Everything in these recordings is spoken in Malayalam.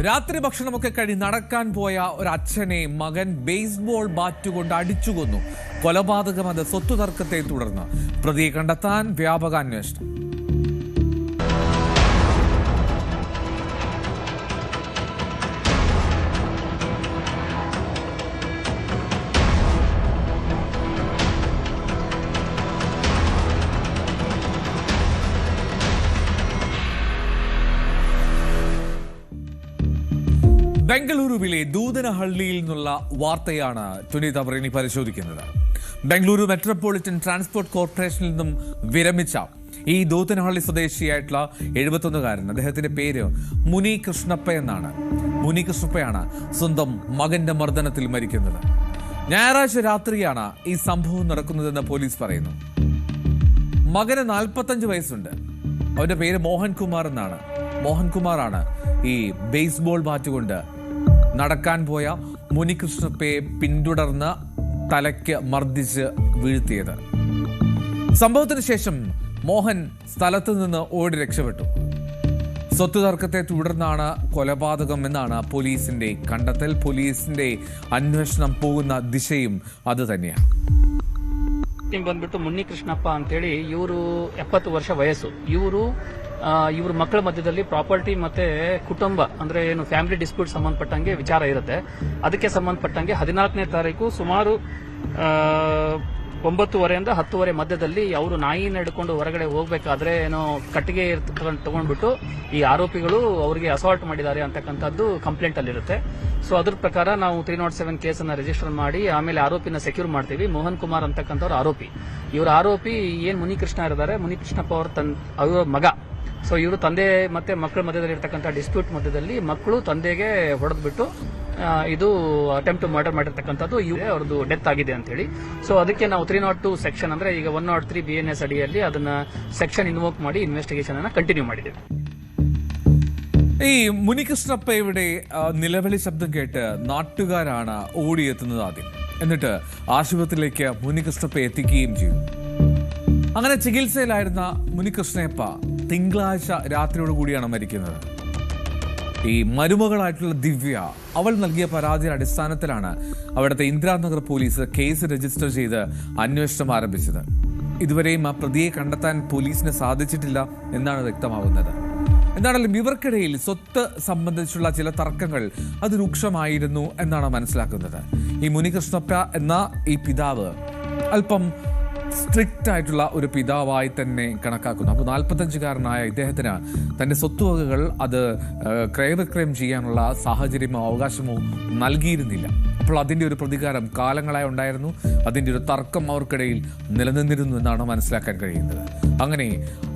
രാത്രി ഭക്ഷണമൊക്കെ കഴിഞ്ഞ് നടക്കാൻ പോയ ഒരു അച്ഛനെ മകൻ ബേസ്ബോൾ ബാറ്റ് കൊണ്ട് അടിച്ചുകൊന്നു. കൊലപാതകം അത് സ്വത്ത് തർക്കത്തെ തുടർന്ന്. പ്രതിയെ കണ്ടെത്താൻ വ്യാപക അന്വേഷണം. ബംഗളൂരുവിലെ ദൂതനഹള്ളിയിൽ നിന്നുള്ള വാർത്തയാണ് 24 അവർ ഇനി പരിശോധിക്കുന്നത്. ബംഗളൂരു മെട്രോപൊളിറ്റൻ ട്രാൻസ്പോർട്ട് കോർപ്പറേഷനിൽ നിന്നും വിരമിച്ച ഈ ദൂതനഹള്ളി സ്വദേശിയായിട്ടുള്ള 71-കാരൻ, അദ്ദേഹത്തിന്റെ പേര് മുനി കൃഷ്ണപ്പ എന്നാണ്. മുനി കൃഷ്ണപ്പയാണ് സ്വന്തം മകന്റെ മർദ്ദനത്തിൽ മരിക്കുന്നത്. ഞായറാഴ്ച രാത്രിയാണ് ഈ സംഭവം നടക്കുന്നതെന്ന് പോലീസ് പറയുന്നു. മകന് 45 വയസ്സുണ്ട്. അവന്റെ പേര് മോഹൻകുമാർ എന്നാണ്. മോഹൻകുമാറാണ് ഈ ബേസ്ബോൾ ബാറ്റ് കൊണ്ട് നടക്കാൻ പോയ മുനികൃഷ്ണപ്പയെ പിന്തുടർന്ന് തലയ്ക്ക് മർദ്ദിച്ച് വീഴ്ത്തിയത്. സംഭവത്തിന് ശേഷം മോഹൻ സ്ഥലത്ത് നിന്ന് ഓടി രക്ഷപ്പെട്ടു. സ്വത്ത് തർക്കത്തെ തുടർന്നാണ് കൊലപാതകം എന്നാണ് പോലീസിന്റെ കണ്ടെത്തൽ. പോലീസിന്റെ ಅನ್ವೇಷಣೆ പോകുന്ന ദിശയും ಅದು ತന്നെയാണ്. ಬಂದ್ಬಿಟ್ಟು ಮುನ್ನಿ ಕೃಷ್ಣಪ್ಪ ಅಂತೇಳಿ ಇವರು 70 ವರ್ಷ ವಯಸ್ಸು. ಇವ್ರ ಮಕ್ಕಳ ಮಧ್ಯದಲ್ಲಿ ಪ್ರಾಪರ್ಟಿ ಮತ್ತೆ ಕುಟುಂಬ ಅಂದ್ರೆ ಏನು ಫ್ಯಾಮಿಲಿ ಡಿಸ್ಪ್ಯೂಟ್ ಸಂಬಂಧಪಟ್ಟಂಗೆ ವಿಚಾರ ಇರುತ್ತೆ. ಅದಕ್ಕೆ ಸಂಬಂಧಪಟ್ಟಂಗೆ 14ನೇ ತಾರೀಕು ಸುಮಾರು 9:30 10:00 ಮಧ್ಯದಲ್ಲಿ ಅವರು ನಾಯಿನ ಹಿಡ್ಕೊಂಡು ಹೊರಗಡೆ ಹೋಗ್ಬೇಕಾದ್ರೆ ಏನೋ ಕಟ್ಟಿಗೆ ತಗೊಂಡ್ಬಿಟ್ಟು ಈ ಆರೋಪಿಗಳು ಅವರಿಗೆ ಅಸಾಲ್ಟ್ ಮಾಡಿದ್ದಾರೆ ಅಂತಕ್ಕಂಥದ್ದು ಕಂಪ್ಲೇಂಟ್ ಅಲ್ಲಿರುತ್ತೆ. ಸೊ ಅದ್ರ ಪ್ರಕಾರ ನಾವು 307 ಕೇಸನ್ನ ರಿಜಿಸ್ಟರ್ ಮಾಡಿ ಆಮೇಲೆ ಆರೋಪಿನ ಸೆಕ್ಯೂರ್ ಮಾಡ್ತೀವಿ. ಮೋಹನ್ ಕುಮಾರ್ ಅಂತಕ್ಕಂಥವ್ರು ಆರೋಪಿ. ಇವ್ರ ಆರೋಪಿ ಏನ್ ಮುನಿಕೃಷ್ಣ ಇದ್ದಾರೆ, ಮುನಿಕೃಷ್ಣಪ್ಪ ಅವ್ರ ಮಗ. ಸೊ ಇವರು ತಂದೆ ಮತ್ತೆ ಮಕ್ಕಳ ಮಧ್ಯದಲ್ಲಿ ಇರ್ತಕ್ಕಂಥ ಡಿಸ್ಪ್ಯೂಟ್ ಮಧ್ಯದಲ್ಲಿ ಮಕ್ಕಳು ತಂದೆಗೆ ಹೊಡೆದ್ಬಿಟ್ಟು ಇದು ಅಟೆಂಪ್ಟ್ ಟು ಮರ್ಡರ್ ಮಾಡಿರ್ತಕ್ಕಂಥದ್ದು ಅವ್ರದ್ದು ಡೆತ್ ಆಗಿದೆ ಅಂತ ಹೇಳಿ. ಸೊ ಅದಕ್ಕೆ ನಾವು 302 ಸೆಕ್ಷನ್ ಅಂದ್ರೆ ಈಗ 103 BNS ಅಡಿಯಲ್ಲಿ ಅದನ್ನ സെക്ഷൻ ഇൻവോക്ക് ಮಾಡಿ ഇൻവെസ്റ്റിഗേഷൻ ಅನ್ನ ಕಂಟಿನ್ಯೂ ಮಾಡಿದ್ದೇವೆ. ഈ മുനികൃഷ്ണപ്പയുടെ നിലവിളി ശബ്ദം കേട്ട് നാട്ടുകാരാണ് ഓടിയെത്തുന്നത് ആദ്യം. എന്നിട്ട് ആശുപത്രിയിലേക്ക് മുനികൃഷ്ണപ്പ എത്തിക്കുകയും ചെയ്തു. അങ്ങനെ ചികിത്സയിലായിരുന്ന മുനികൃഷ്ണപ്പ തിങ്കളാഴ്ച രാത്രിയോടുകൂടിയാണ് മരിക്കുന്നത്. ഈ മരുമകളായിട്ടുള്ള ദിവ്യ, അവൾ നൽകിയ പരാതിയുടെ അടിസ്ഥാനത്തിലാണ് അവിടുത്തെ ഇന്ദിരാനഗർ പോലീസ് കേസ് രജിസ്റ്റർ ചെയ്ത് അന്വേഷണം ആരംഭിച്ചത്. ഇതുവരെയും ആ പ്രതിയെ കണ്ടെത്താൻ പോലീസിന് സാധിച്ചിട്ടില്ല എന്നാണ് വ്യക്തമാകുന്നത്. എന്താണെങ്കിലും ഇവർക്കിടയിൽ സ്വത്ത് സംബന്ധിച്ചുള്ള ചില തർക്കങ്ങൾ അത് രൂക്ഷമായിരുന്നു എന്നാണ് മനസ്സിലാക്കുന്നത്. ഈ മുനികൃഷ്ണപ്പ എന്ന ഈ പിതാവ് അല്പം സ്ട്രിക്റ്റ് ആയിട്ടുള്ള ഒരു പിതാവായി തന്നെ കണക്കാക്കുന്നു. അപ്പോൾ 45-കാരനായ ഇദ്ദേഹത്തിന് തന്റെ സ്വത്തുവകകൾ അത് ക്രയവിക്രയം ചെയ്യാനുള്ള സാഹചര്യമോ അവകാശമോ നൽകിയിരുന്നില്ല. അപ്പോൾ അതിന്റെ ഒരു പ്രതികാരം കാലങ്ങളായി ഉണ്ടായിരുന്നു. അതിന്റെ ഒരു തർക്കം അവർക്കിടയിൽ നിലനിന്നിരുന്നു എന്നാണ് മനസ്സിലാക്കാൻ കഴിയുന്നത്. അങ്ങനെ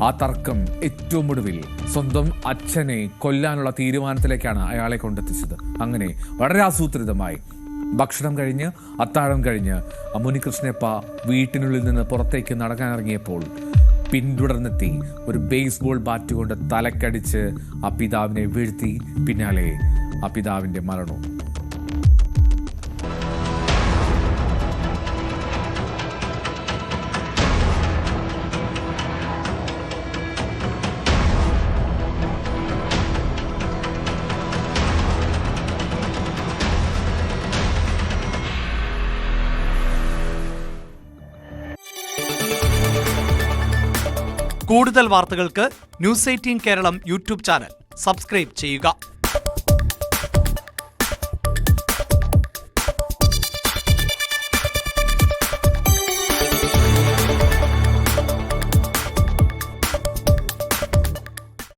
ആ തർക്കം ഏറ്റവും ഒടുവിൽ സ്വന്തം അച്ഛനെ കൊല്ലാനുള്ള തീരുമാനത്തിലേക്കാണ് അയാളെ കൊണ്ടെത്തിച്ചത്. അങ്ങനെ വളരെ ആസൂത്രിതമായി ഭക്ഷണം കഴിഞ്ഞ് അത്താഴം കഴിഞ്ഞ് മുനികൃഷ്ണപ്പ വീട്ടിനുള്ളിൽ നിന്ന് പുറത്തേക്ക് നടക്കാനിറങ്ങിയപ്പോൾ പിന്തുടർന്നെത്തി ഒരു ബേസ്ബോൾ ബാറ്റ് കൊണ്ട് തലക്കടിച്ച് ആ പിതാവിനെ വീഴ്ത്തി. പിന്നാലെ ആ പിതാവിന്റെ മരണവും. കൂടുതൽ വാർത്തകൾക്ക് news 18 Keralam YouTube channel subscribe ചെയ്യുക.